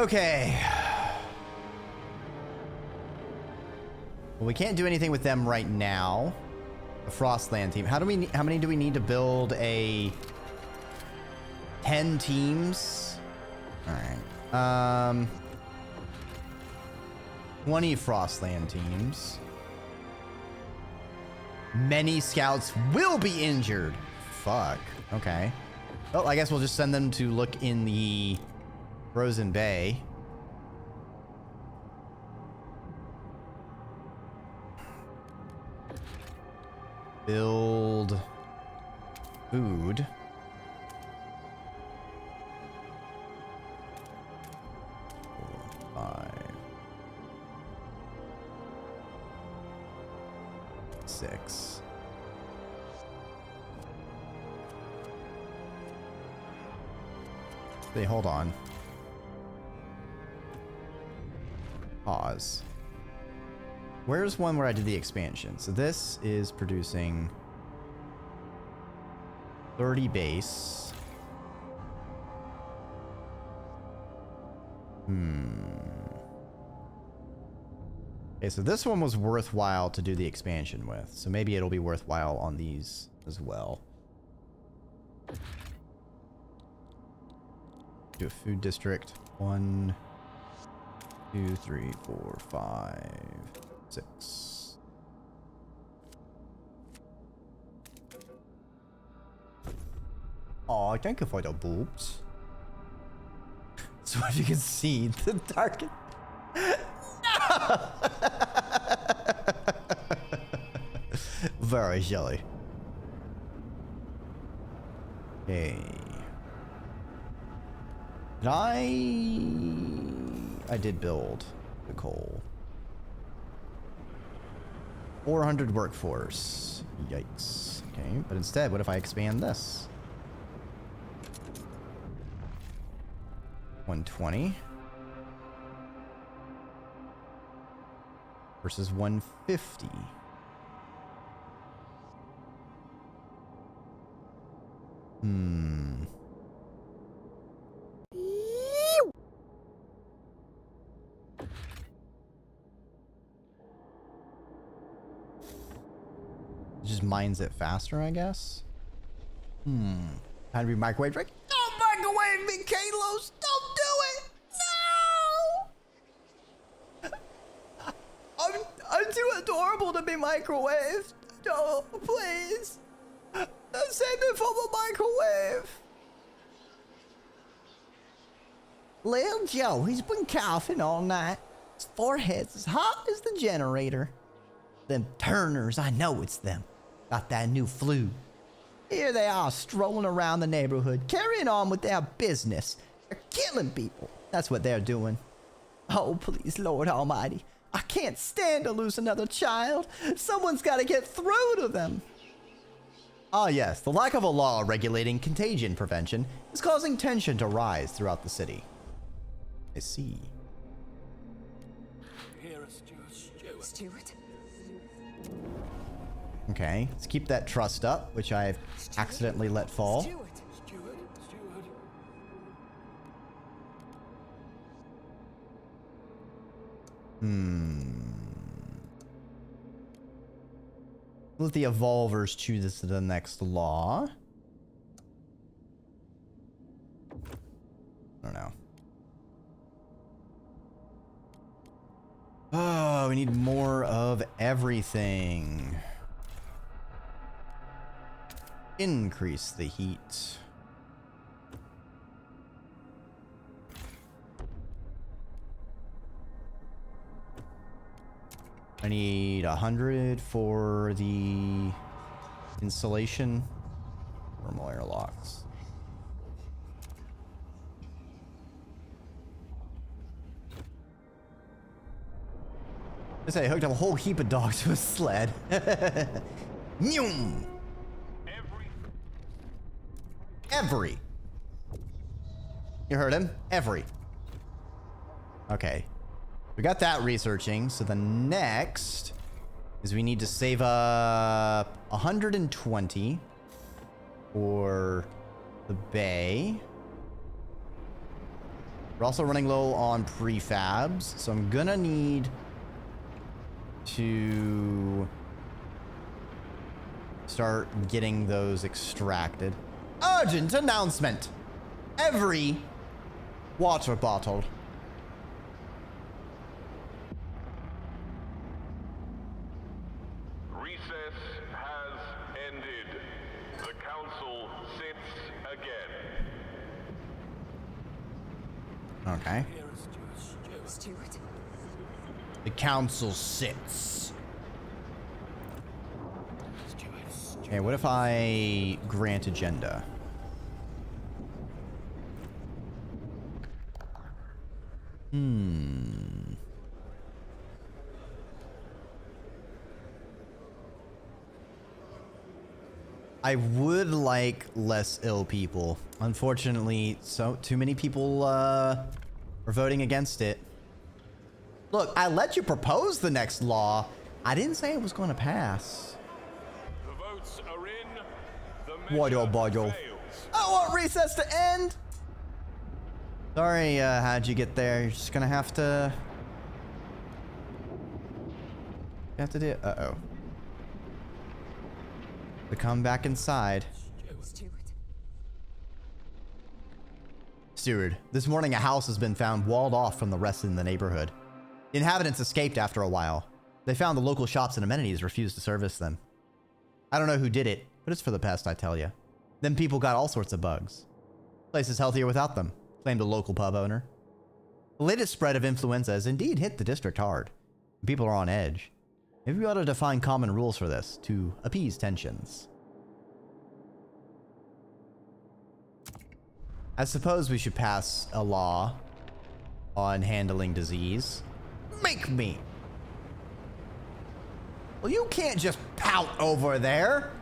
Okay. Well, we can't do anything with them right now. The Frostland team. How many do we need to build a 10 teams? All right. 20 Frostland teams. Many scouts will be injured. Fuck. Okay. Well, I guess we'll just send them to look in the Frozen Bay. Build food. Six. Hey, hold on. Pause. Where's one where I did the expansion? So this is producing 30 base. Okay, so this one was worthwhile to do the expansion with. So maybe it'll be worthwhile on these as well. Do a food district. 1, 2, 3, 4, 5, 6. Oh, thank you for the boobs. So as you can see, the dark. No! Very silly. Okay. Did I did build the coal. 400 workforce. Yikes. Okay, but instead, what if I expand this? 120 versus 150. It just mines it faster, I guess. Time to be microwave Dreki. Don't microwave me, Kalos! Don't do it! No! I'm too adorable to be microwaved. No, please. Save me from the microwave. Little Joe, he's been coughing all night. His forehead's as hot as the generator. Them Turners, I know it's them. Got that new flu. Here they are strolling around the neighborhood, carrying on with their business. They're killing people. That's what they're doing. Oh, please, Lord Almighty. I can't stand to lose another child. Someone's got to get through to them. Ah, yes, the lack of a law regulating contagion prevention is causing tension to rise throughout the city. I see. Stuart? Okay, let's keep that trust up, which I've accidentally let fall. Stuart. Let the evolvers choose the next law. I don't know. Oh, we need more of everything. Increase the heat. I need 100 for the insulation. Thermal airlocks. I say I hooked up a whole heap of dogs to a sled. Nyum! Every. You heard him? Every. Okay. We got that researching. So the next is we need to save up 120 for the bay. We're also running low on prefabs, so I'm gonna need to start getting those extracted. Urgent announcement! Every water bottle. Recess has ended. The council sits again. Okay. Stewart. The council sits. Okay, what if I grant agenda? I would like less ill people. Unfortunately, too many people are voting against it. Look, I let you propose the next law. I didn't say it was going to pass. The votes are in. The Waddle, measure waddle. fails. I want recess to end. Sorry, how'd you get there? You're just gonna have to... You have to do... Uh-oh. To come back inside. Stewart. Steward, this morning a house has been found walled off from the rest in the neighborhood. The inhabitants escaped after a while. They found the local shops and amenities refused to service them. I don't know who did it, but it's for the best, I tell you. Them people got all sorts of bugs. Place is healthier without them, claimed a local pub owner. The latest spread of influenza has indeed hit the district hard. People are on edge. Maybe we ought to define common rules for this to appease tensions. I suppose we should pass a law on handling disease. Make me! Well, you can't just pout over there.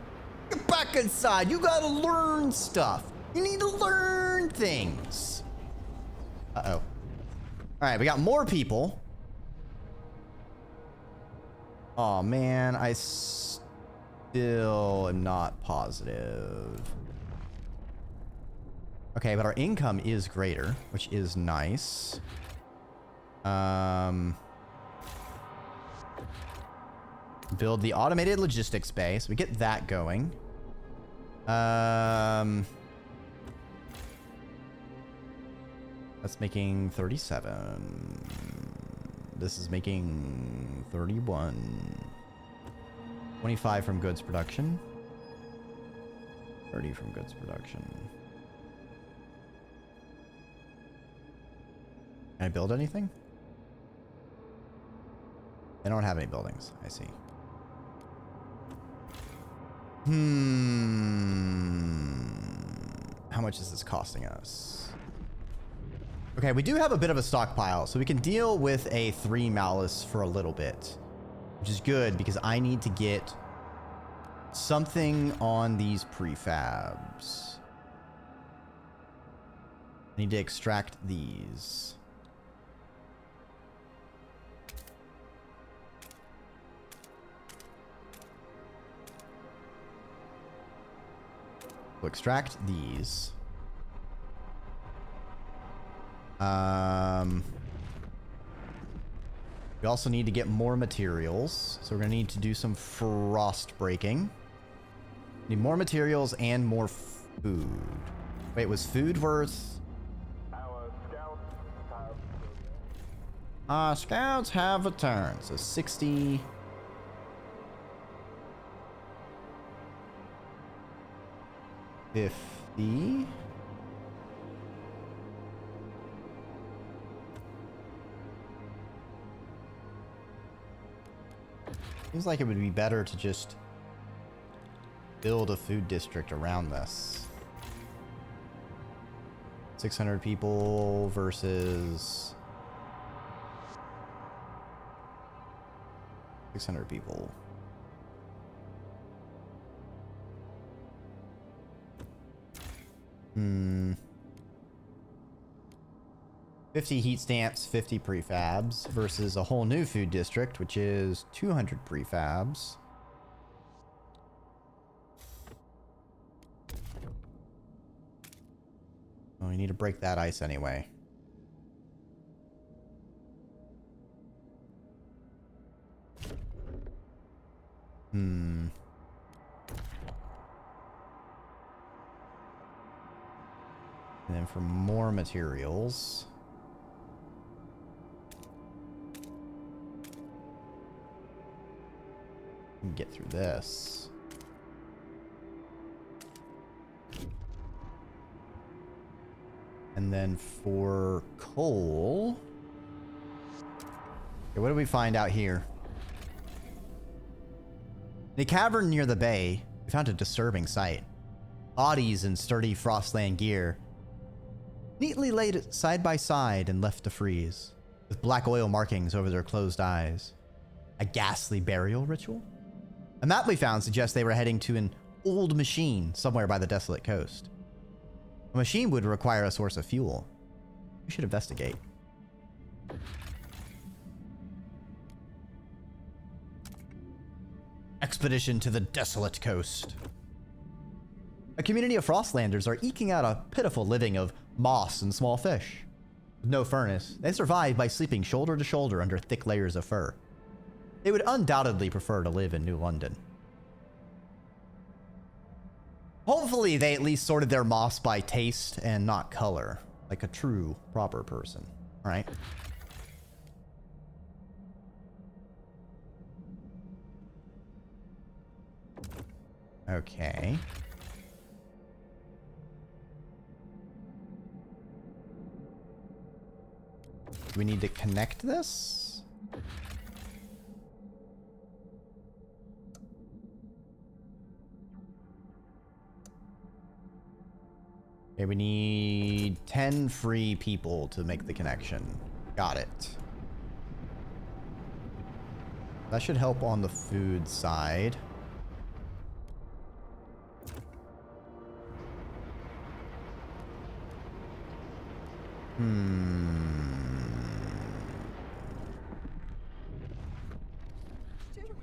Get back inside. You gotta learn stuff. You need to learn things. Uh-oh. All right, we got more people. Oh, man. I still am not positive. Okay, but our income is greater, which is nice. Build the automated logistics bay, so we get that going. That's making 37. This is making 31. 25 from goods production. 30 from goods production. Can I build anything? They don't have any buildings. I see. How much is this costing us? Okay, we do have a bit of a stockpile, so we can deal with a 3 malice for a little bit, which is good because I need to get something on these prefabs. I need to extract these. We'll extract these. We also need to get more materials. So we're going to need to do some frost breaking. Need more materials and more food. Wait, was food worth... Scouts have returned. So 60... $50. Seems like it would be better to just build a food district around this. 600 people versus 600 people. Hmm. 50 heat stamps, 50 prefabs versus a whole new food district, which is 200 prefabs. Oh, we need to break that ice anyway. Hmm. And then for more materials. We can get through this. And then for coal. Okay, what do we find out here? In a cavern near the bay, we found a disturbing sight. Bodies in sturdy Frostland gear, neatly laid side by side and left to freeze, with black oil markings over their closed eyes. A ghastly burial ritual? A map we found suggests they were heading to an old machine somewhere by the desolate coast. A machine would require a source of fuel. We should investigate. Expedition to the desolate coast. A community of Frostlanders are eking out a pitiful living of moss and small fish. With no furnace, they survive by sleeping shoulder to shoulder under thick layers of fur. They would undoubtedly prefer to live in New London. Hopefully they at least sorted their moss by taste and not color, like a true, proper person, right? Okay. Do we need to connect this? Okay, we need 10 free people to make the connection. Got it. That should help on the food side.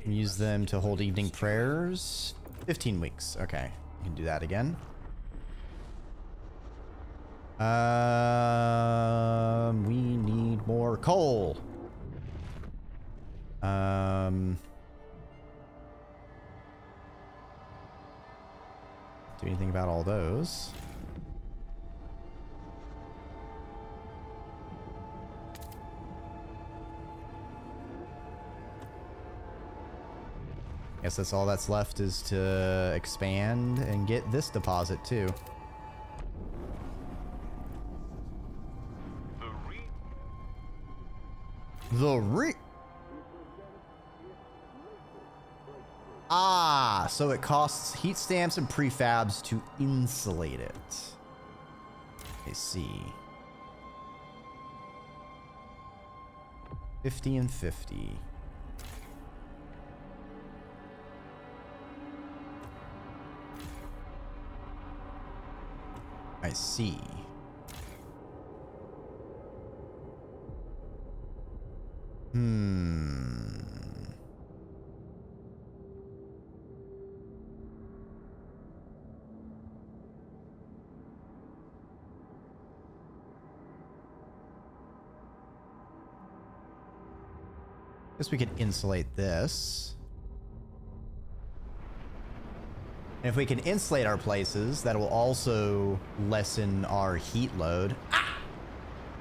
Use them to hold evening prayers. 15 weeks. Okay. We can do that again. We need more coal. Do anything about all those? Guess that's all that's left is to expand and get this deposit too. Ah, so it costs heat stamps and prefabs to insulate it. I see. 50 and 50. I see. Guess we could insulate this. And if we can insulate our places, that will also lessen our heat load. Ah!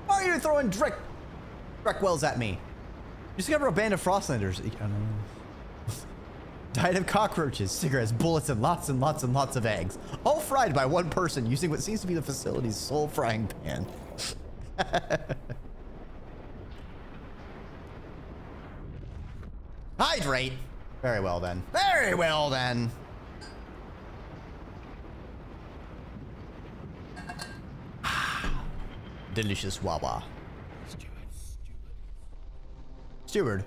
Why are you throwing Dreckwells at me? Discover a band of Frostlanders. Diet of cockroaches, cigarettes, bullets, and lots of eggs. All fried by one person using what seems to be the facility's sole frying pan. Hydrate. Very well then. Very well then. Delicious wawa. Steward,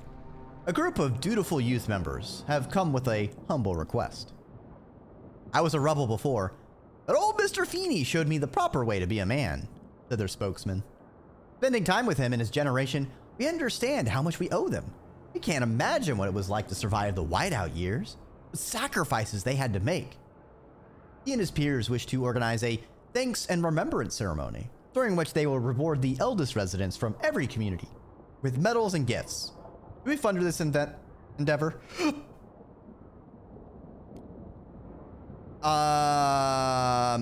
a group of dutiful youth members have come with a humble request. I was a rebel before, but old Mr. Feeney showed me the proper way to be a man, said their spokesman. Spending time with him and his generation, we understand how much we owe them. We can't imagine what it was like to survive the whiteout years, the sacrifices they had to make. He and his peers wish to organize a thanks and remembrance ceremony, during which they will reward the eldest residents from every community with medals and gifts. Do we fund this endeavor?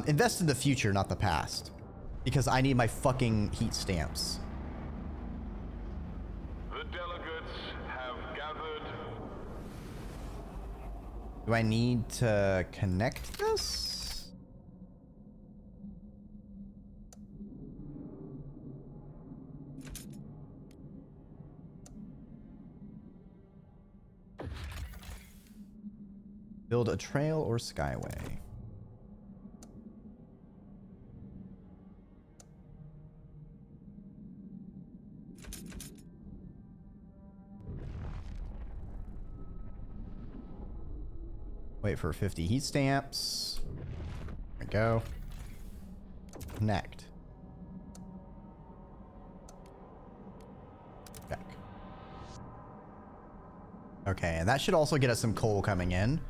Invest in the future, not the past. Because I need my fucking heat stamps. The delegates have gathered. Do I need to connect this? Build a trail or skyway. Wait for 50 heat stamps. There we go. Connect. Check. Okay, and that should also get us some coal coming in,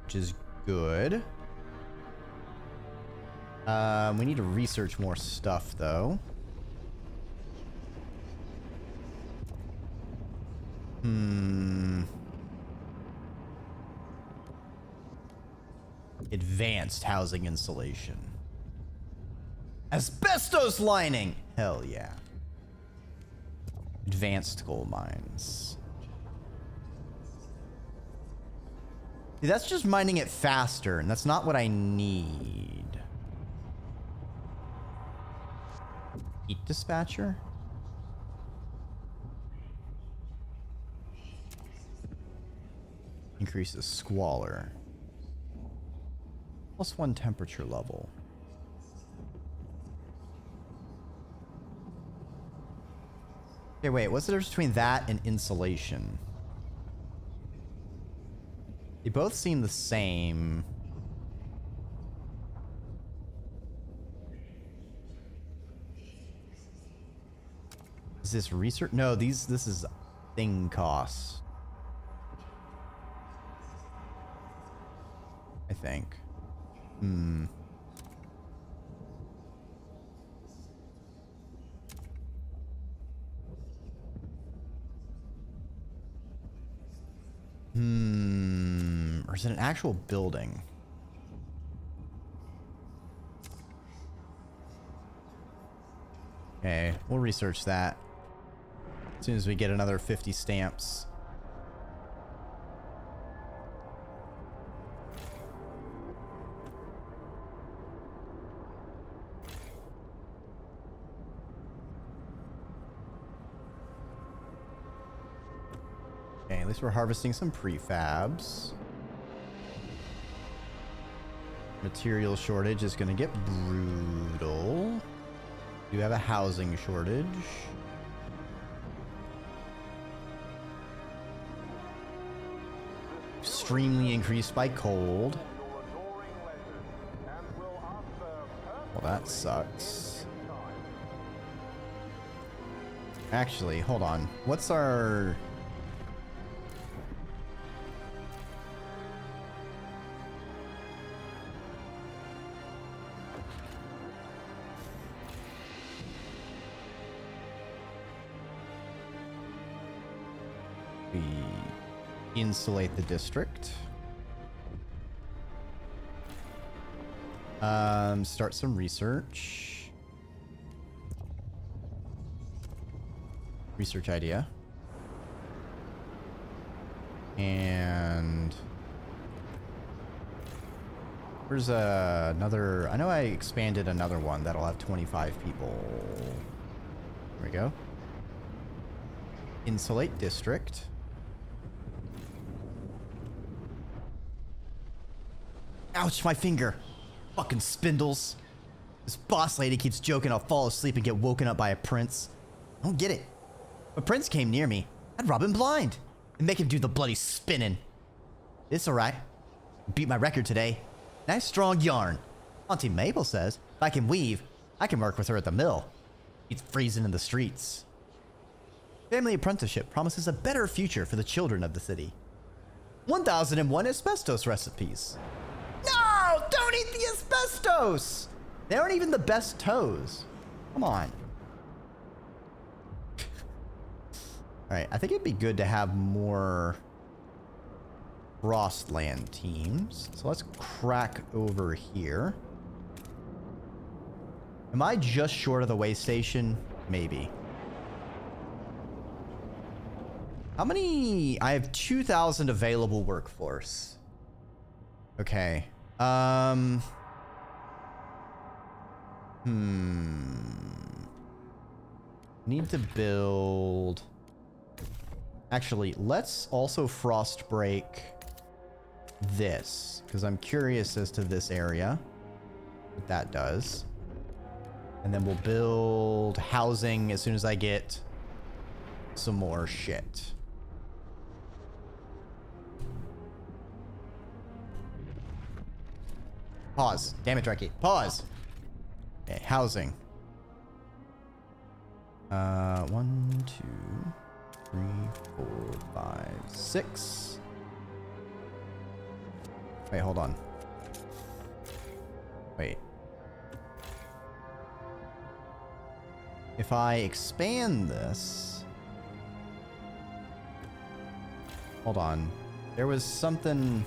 which is good. We need to research more stuff, though. Advanced housing insulation. Asbestos lining! Hell yeah. Advanced coal mines. See, that's just mining it faster, and that's not what I need. Heat dispatcher? Increases squalor. +1 temperature level. Okay, wait, what's the difference between that and insulation? They both seem the same. Is this research? No, this is thing cost. I think. Or is it an actual building? Okay, we'll research that as soon as we get another 50 stamps. Okay, at least we're harvesting some prefabs. Material shortage is gonna get brutal. Do have a housing shortage. Extremely increased by cold. Well, that sucks. Actually, hold on. What's our... We insulate the district. Start some research. Research idea. And where's another? I know I expanded another one that'll have 25 people. There we go. Insulate district. Ouch, my finger. Fucking spindles. This boss lady keeps joking I'll fall asleep and get woken up by a prince. I don't get it. If a prince came near me, I'd rob him blind and make him do the bloody spinning. It's alright. Beat my record today. Nice strong yarn. Auntie Mabel says if I can weave, I can work with her at the mill. It's freezing in the streets. Family apprenticeship promises a better future for the children of the city. 1001 asbestos recipes. No! Don't eat the asbestos! They aren't even the best toes. Come on. Alright, I think it'd be good to have more Frostland teams. So let's crack over here. Am I just short of the way station? Maybe. How many? I have 2,000 available workforce. Okay. Need to build... Actually, let's also frost break this, because I'm curious as to this area, what that does. And then we'll build housing as soon as I get some more shit. Pause. Damn it, Dreki. Pause. Okay, housing. 1, 2, 3, 4, 5, 6. Wait, hold on. Wait. If I expand this... Hold on. There was something...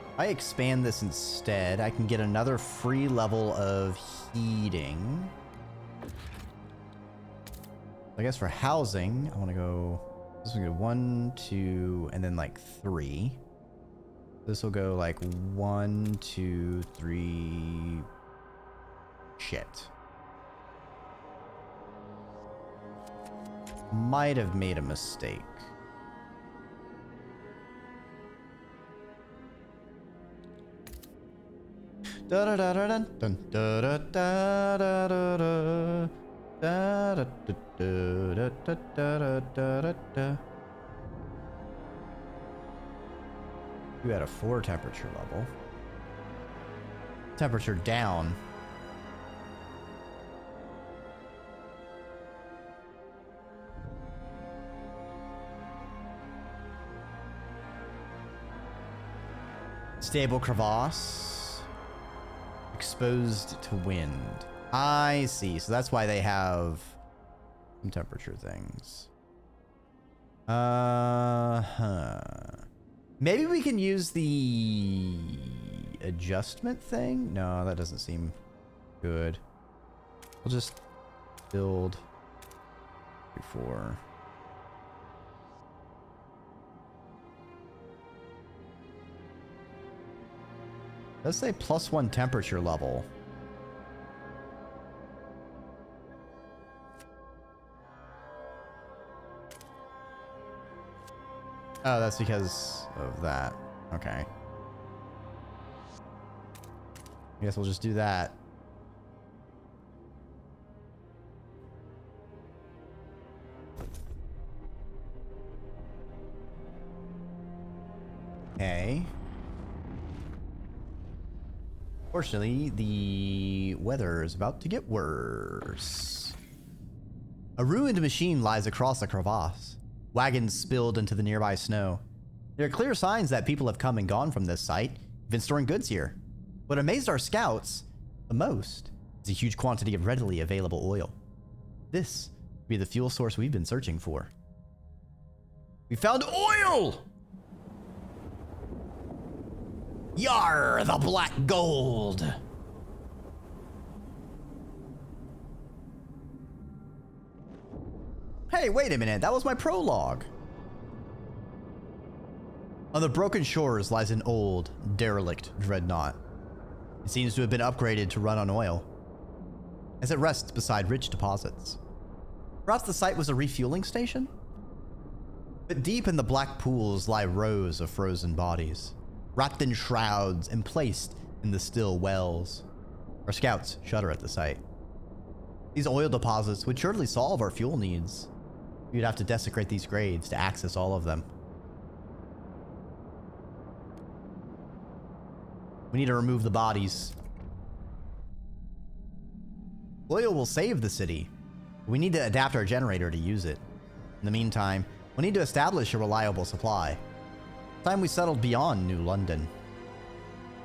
If I expand this instead, I can get another free level of heating. I guess for housing, I want to go... This will go 1, 2, and then like 3. This will go like 1, 2, 3... Shit. Might have made a mistake. Da da da da dun da da da da da da da da da da da. You had a 4 temperature level. Temperature down. Stable crevasse. Exposed to wind. I see. So that's why they have some temperature things. Maybe we can use the adjustment thing? No, that doesn't seem good. We'll just build before. Let's say +1 temperature level. Oh, that's because of that. Okay. I guess we'll just do that. Okay. Fortunately, the weather is about to get worse. A ruined machine lies across a crevasse. Wagons spilled into the nearby snow. There are clear signs that people have come and gone from this site, even storing goods here. What amazed our scouts the most is a huge quantity of readily available oil. This could be the fuel source we've been searching for. We found oil! Yar, the black gold! Hey, wait a minute, that was my prologue. On the broken shores lies an old, derelict dreadnought. It seems to have been upgraded to run on oil, as it rests beside rich deposits. Perhaps the site was a refueling station? But deep in the black pools lie rows of frozen bodies, wrapped in shrouds and placed in the still wells. Our scouts shudder at the sight. These oil deposits would surely solve our fuel needs. We'd have to desecrate these graves to access all of them. We need to remove the bodies. Oil will save the city. We need to adapt our generator to use it. In the meantime, we need to establish a reliable supply. Time we settled beyond New London.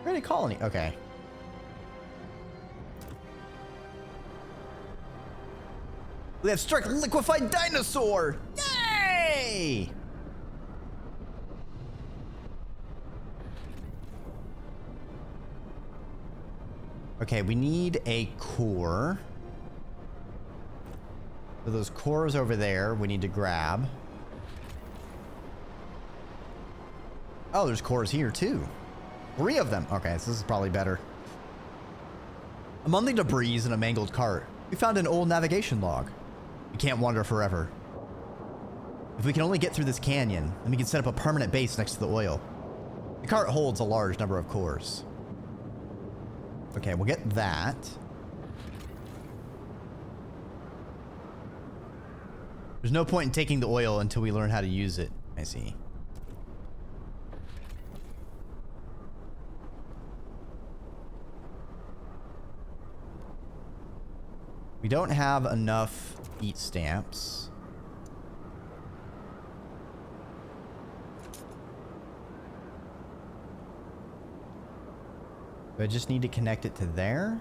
Ready colony. Okay. We have struck liquefied dinosaur! Yay! Okay, we need a core. So those cores over there, we need to grab. Oh, there's cores here too. 3 of them. Okay, so this is probably better. Among the debris in a mangled cart, we found an old navigation log. We can't wander forever. If we can only get through this canyon, then we can set up a permanent base next to the oil. The cart holds a large number of cores. Okay, we'll get that. There's no point in taking the oil until we learn how to use it. I see. We don't have enough heat stamps. Do I just need to connect it to there?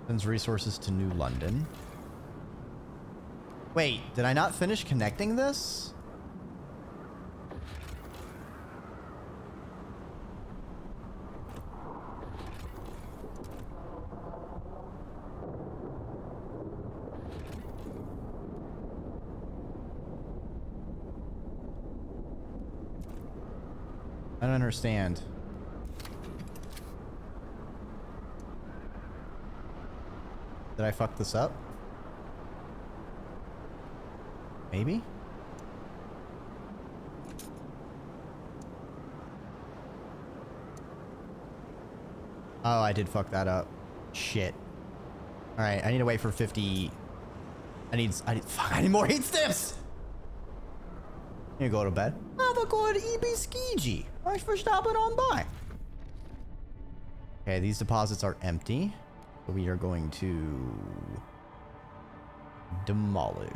Sends resources to New London. Wait, did I not finish connecting this? I don't understand. Did I fuck this up? Maybe? Oh, I did fuck that up. Shit. Alright, I need to wait for 50. Fuck, I need more heat stamps! I need to go to bed. Have a good EB Thanks for stopping on by. Okay, these deposits are empty. So we are going to demolish.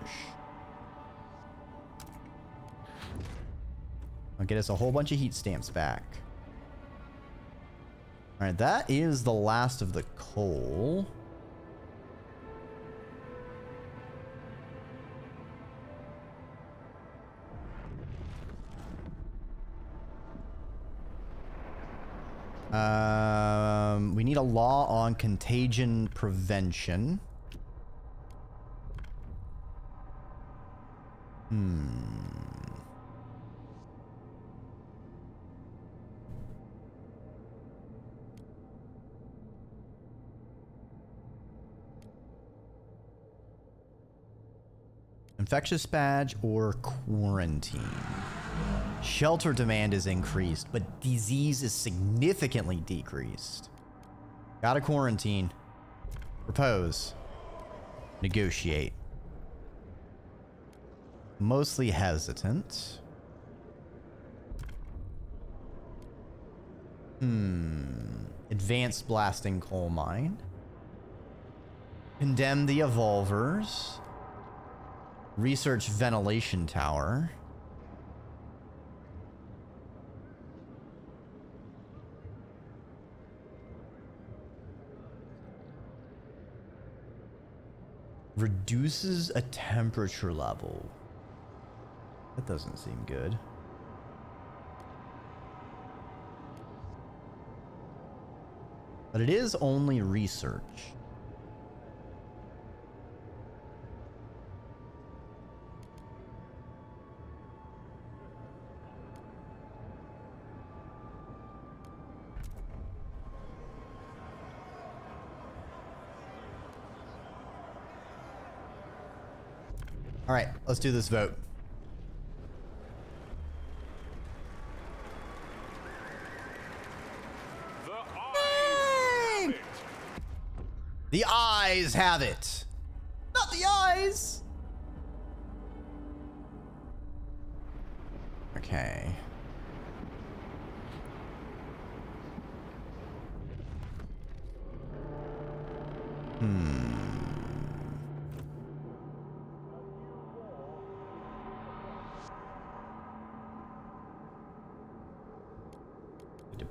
I'll get us a whole bunch of heat stamps back. All right, that is the last of the coal. We need a law on contagion prevention. Infectious badge or quarantine. Shelter demand is increased, but disease is significantly decreased. Gotta quarantine. Propose. Negotiate. Mostly hesitant. Advanced blasting coal mine. Condemn the evolvers. Research ventilation tower. Reduces a temperature level. That doesn't seem good. But it is only research. All right, let's do this vote. The eyes have it. Not the eyes. Okay.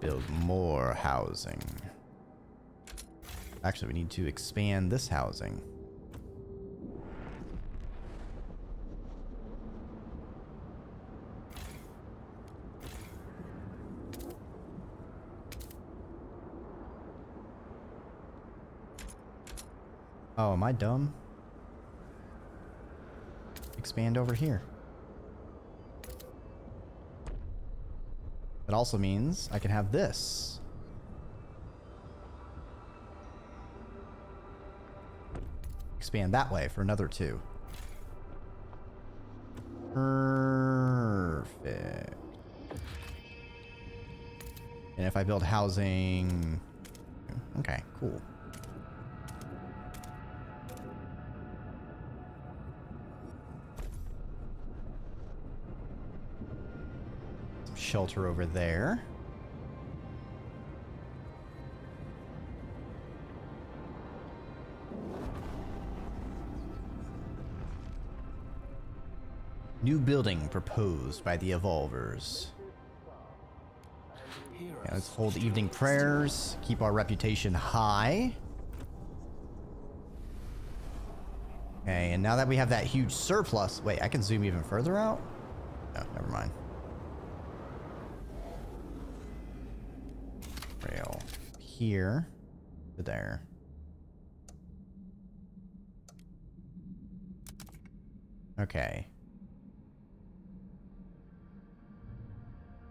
build more housing. Actually, we need to expand this housing. Oh, am I dumb? Expand over here. That also means I can have this. Expand that way for another 2. Perfect. And if I build housing... Okay, cool. Some shelter over there. New building proposed by the Evolvers. Yeah, let's hold evening prayers. Keep our reputation high. Okay, and now that we have that huge surplus... Wait, I can zoom even further out? No, never mind. Rail here to there. Okay.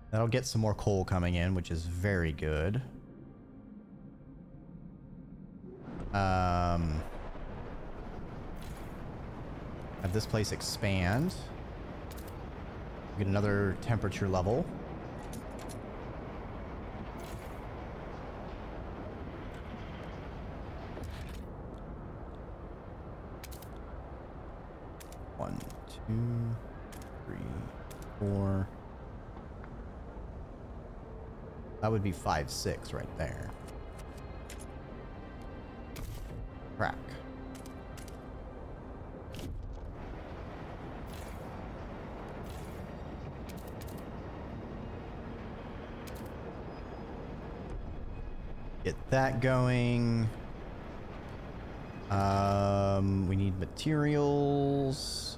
That'll get some more coal coming in, which is very good. Have this place expand. Get another temperature level. One, 2, 3, 4. That would be 5, 6 right there. Crack. Get that going. We need materials.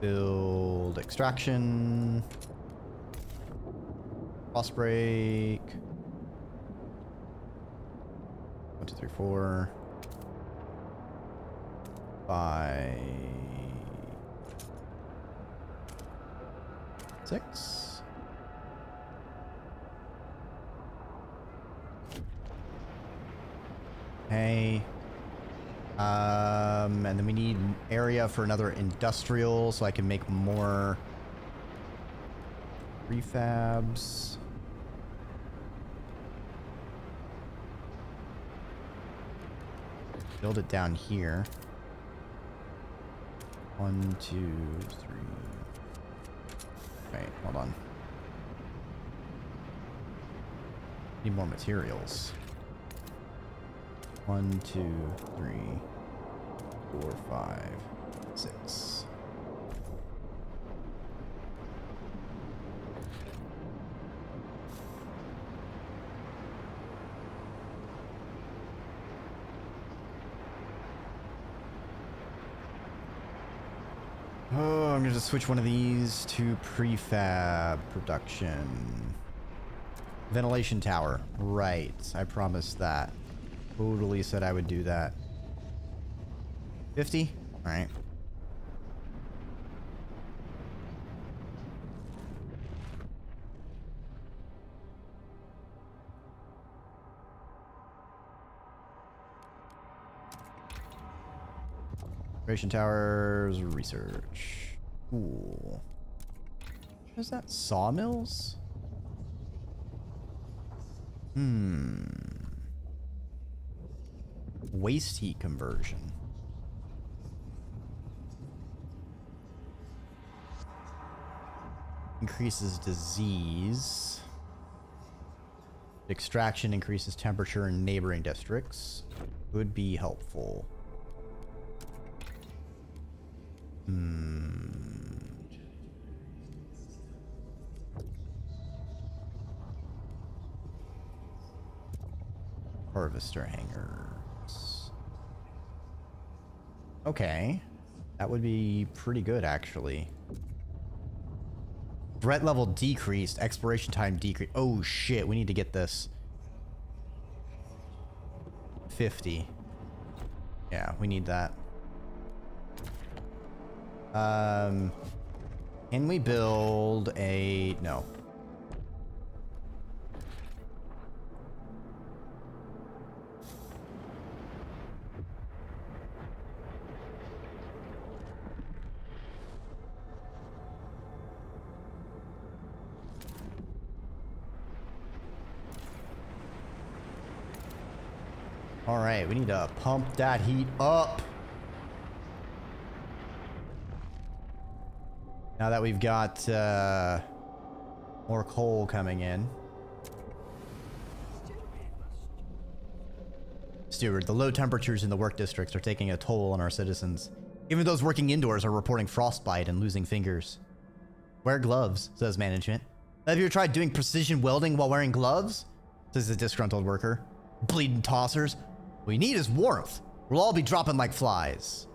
Build extraction. Frost break. 1, 2, 3, 4. 5. 6. Okay. And then we need area for another industrial so I can make more prefabs. Build it down here. 1, 2, 3. Wait, hold on. Need more materials. 1, 2, 3, 4, 5, 6. Oh, I'm gonna just switch one of these to prefab production. Ventilation tower. Right, I promised that. Totally said I would do that. 50? Alright. Operation towers, research. Cool. Is that sawmills? Waste heat conversion. Increases disease. Extraction increases temperature in neighboring districts. Would be helpful. harvester hangers. Okay. That would be pretty good, actually. Threat level decreased. Exploration time decreased. Oh, shit. We need to get this. 50. Yeah, we need that. Can we build a... No. All right, we need to pump that heat up. Now that we've got more coal coming in. Steward, the low temperatures in the work districts are taking a toll on our citizens. Even those working indoors are reporting frostbite and losing fingers. Wear gloves, says management. Have you ever tried doing precision welding while wearing gloves? Says the disgruntled worker. Bleeding tossers. What we need is warmth. We'll all be dropping like flies.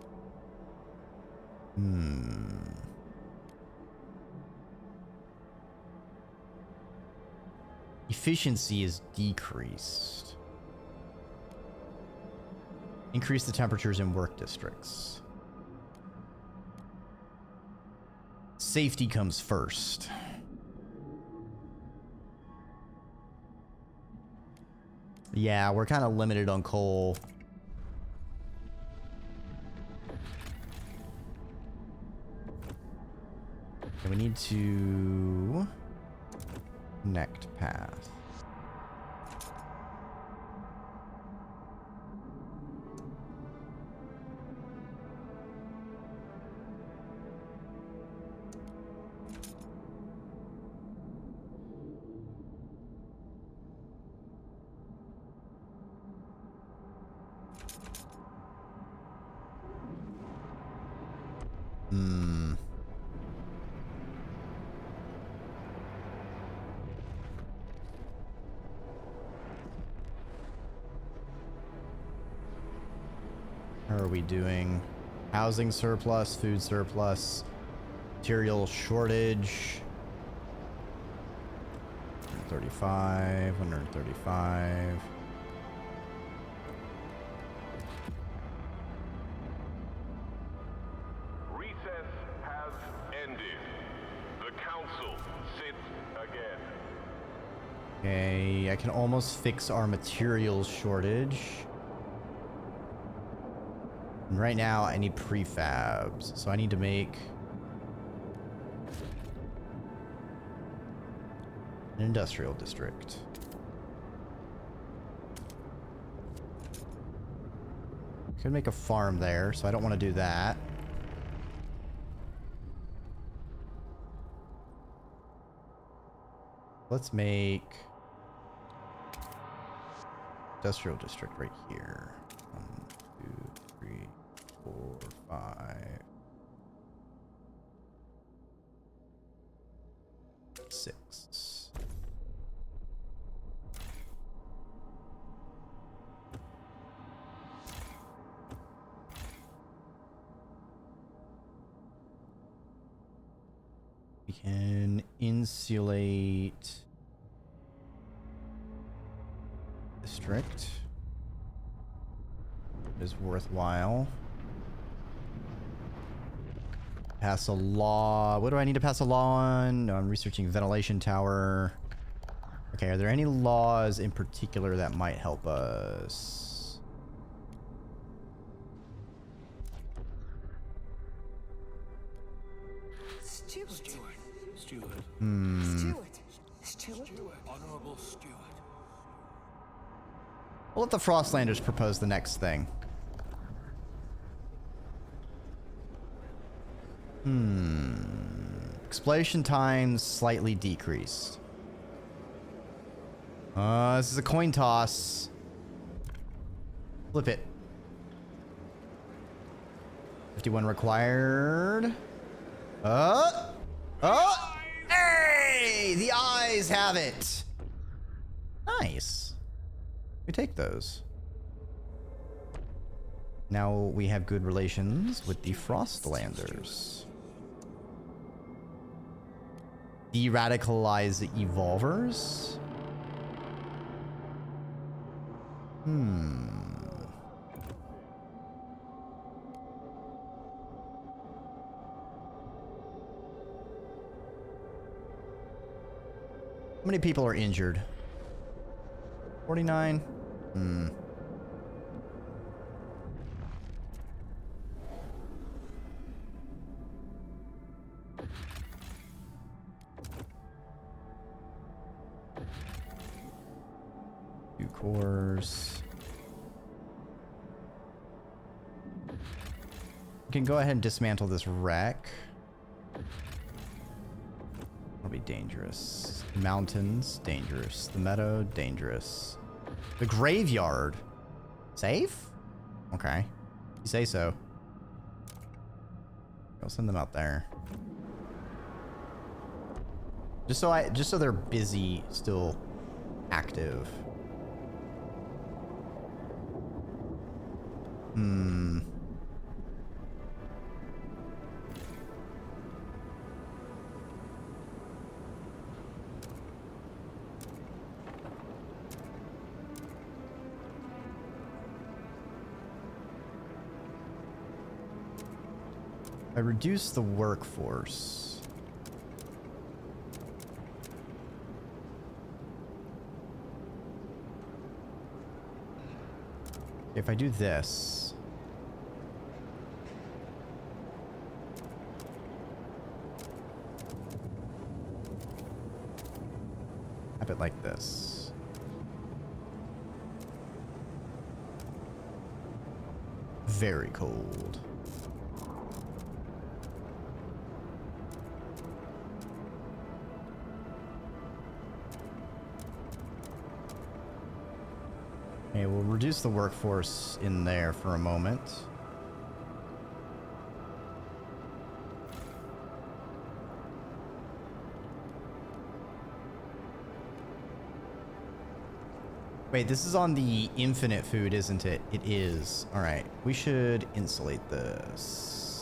Efficiency is decreased. Increase the temperatures in work districts. Safety comes first. Yeah, we're kind of limited on coal. Okay, we need to connect path. How are we doing? Housing surplus, food surplus, material shortage. 135, 135. Recess has ended. The council sits again. Okay, I can almost fix our materials shortage. And right now, I need prefabs, so I need to make an industrial district. Could make a farm there, so I don't want to do that. Let's make industrial district right here. 1, 2, 3, 4, 5, 6. We can insulate district. Is worthwhile. Pass a law. What do I need to pass a law on? No, I'm researching ventilation tower. Okay, are there any laws in particular that might help us? Steward. Steward. Steward. Honorable Steward. We'll let the Frostlanders propose the next thing. Explosion times slightly decreased. This is a coin toss. Flip it. 51 required. Hey! The eyes have it. Nice. We take those. Now we have good relations with the Frostlanders. De-radicalize the evolvers? How many people are injured? 49? Two cores. We can go ahead and dismantle this wreck. That'll be dangerous. The mountains, dangerous. The meadow, dangerous. The graveyard. Safe? Okay. You say so. I'll send them out there. Just so they're busy, still active. I reduce the workforce. If I do this, have it like this. Very cold. Okay, we'll reduce the workforce in there for a moment. Wait, this is on the infinite food, isn't it? It is. All right, we should insulate this.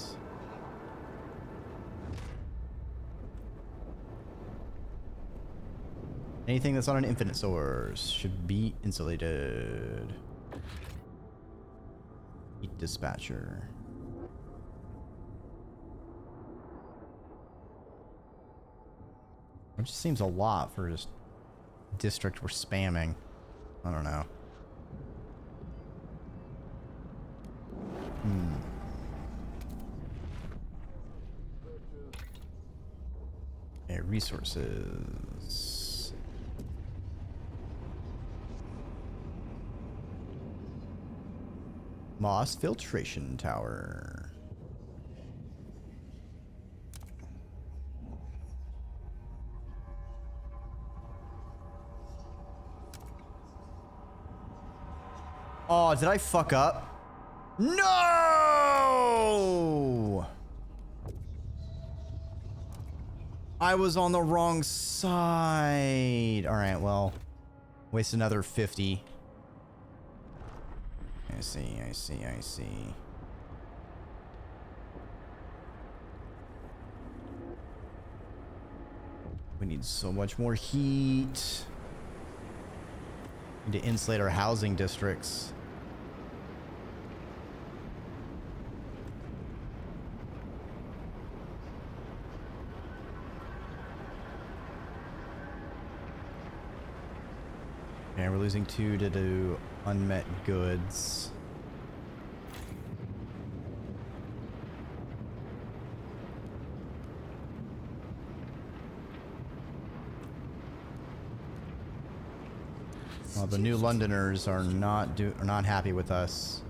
Anything that's on an infinite source should be insulated. Heat dispatcher. It just seems a lot for just district we're spamming. I don't know. Okay, resources. Moss filtration tower. Oh, did I fuck up? No! I was on the wrong side. All right, well, waste another 50. I see. We need so much more heat. Need to insulate our housing districts. Okay, we're losing 2 to do unmet goods. Well, the New Londoners are not happy with us.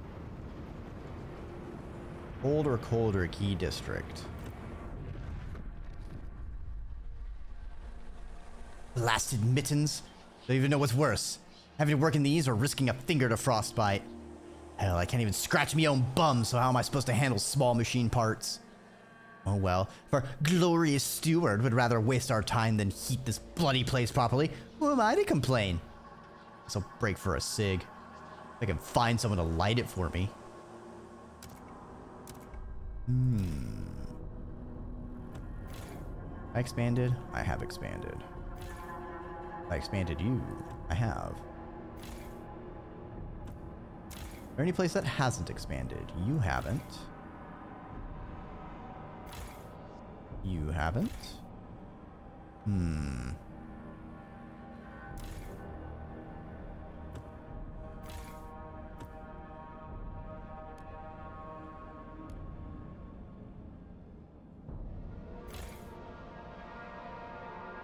Cold or colder key district. Blasted mittens. Don't even know what's worse. Having to work in these or risking a finger to frostbite. Hell, I can't even scratch me own bum, so how am I supposed to handle small machine parts? Oh well, if our glorious steward would rather waste our time than heat this bloody place properly, who am I to complain? Guess I'll break for a cig. I can find someone to light it for me. I expanded? I have expanded. I expanded you. I have. Is there any place that hasn't expanded? You haven't. You haven't.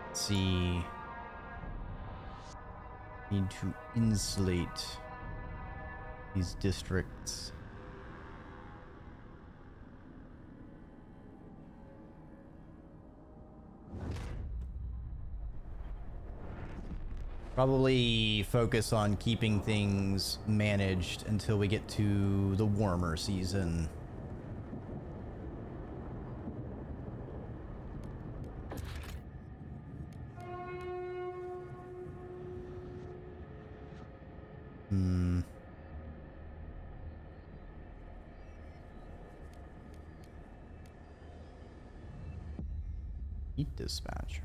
Let's see. Need to insulate these districts. Probably focus on keeping things managed until we get to the warmer season. Heat dispatcher.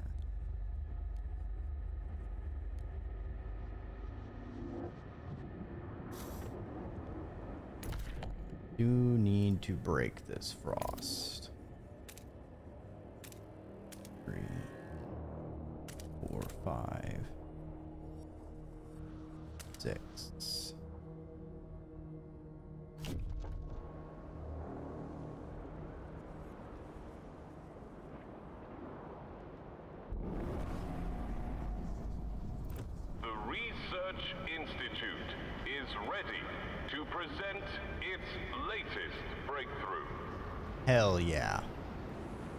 Do need to break this frost. 3, 4, 5, 6. The Research Institute is ready to present its latest breakthrough. Hell yeah.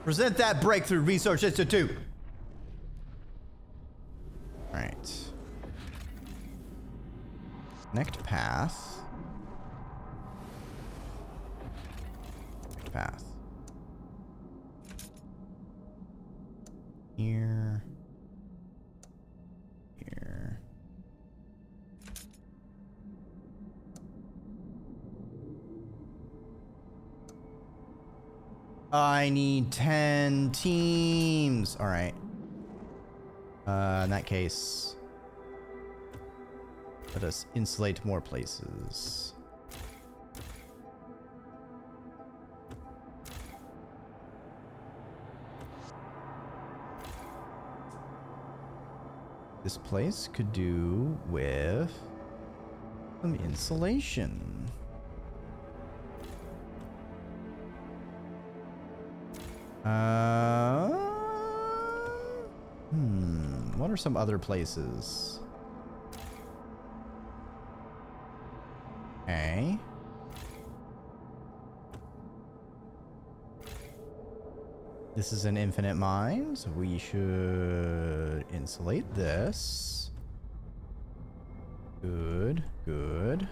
Present that breakthrough, Research Institute. All right. Connect path. Connect path. Here. Here. I need 10 teams. All right. In that case, let us insulate more places. This place could do with some insulation. What are some other places? Okay. This is an infinite mine, so we should insulate this. Good, good.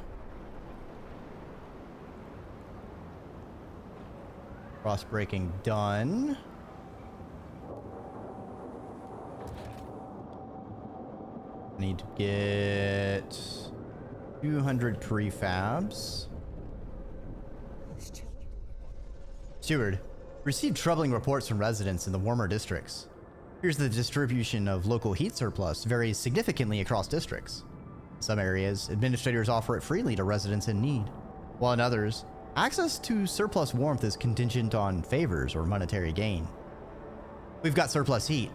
Frost breaking done. Need to get 200 prefabs. Steward, received troubling reports from residents in the warmer districts. Here's the distribution of local heat surplus varies significantly across districts. In some areas, administrators offer it freely to residents in need, while in others, access to surplus warmth is contingent on favors or monetary gain. We've got surplus heat.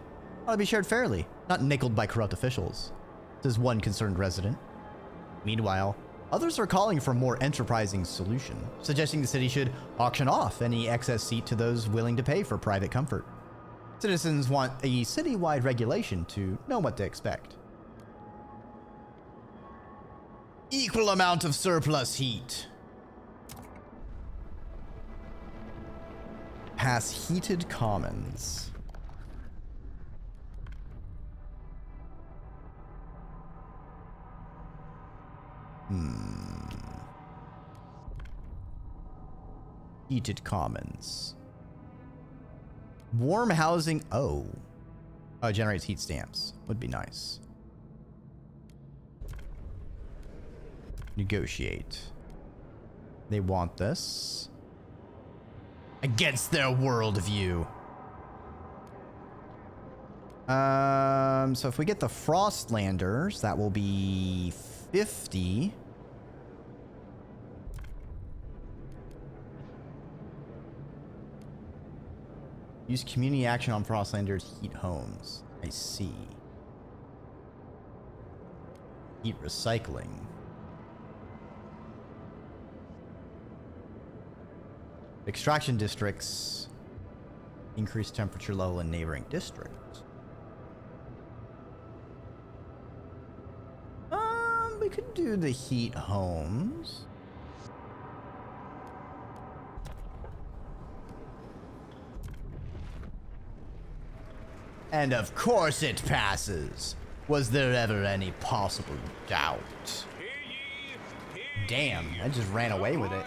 Ought to be shared fairly, not nickeled by corrupt officials, says one concerned resident. Meanwhile, others are calling for a more enterprising solution, suggesting the city should auction off any excess heat to those willing to pay for private comfort. Citizens want a city-wide regulation to know what to expect. Equal amount of surplus heat. Pass heated commons. Heated commons. Warm housing. Oh. Oh, it generates heat stamps. Would be nice. Negotiate. They want this. Against their worldview. So if we get the Frostlanders, that will be 50. Use community action on Frostlanders, heat homes. I see. Heat recycling. Extraction districts. Increase temperature level in neighboring districts. We could do the heat homes. And of course it passes. Was there ever any possible doubt? Damn, I just ran away with it.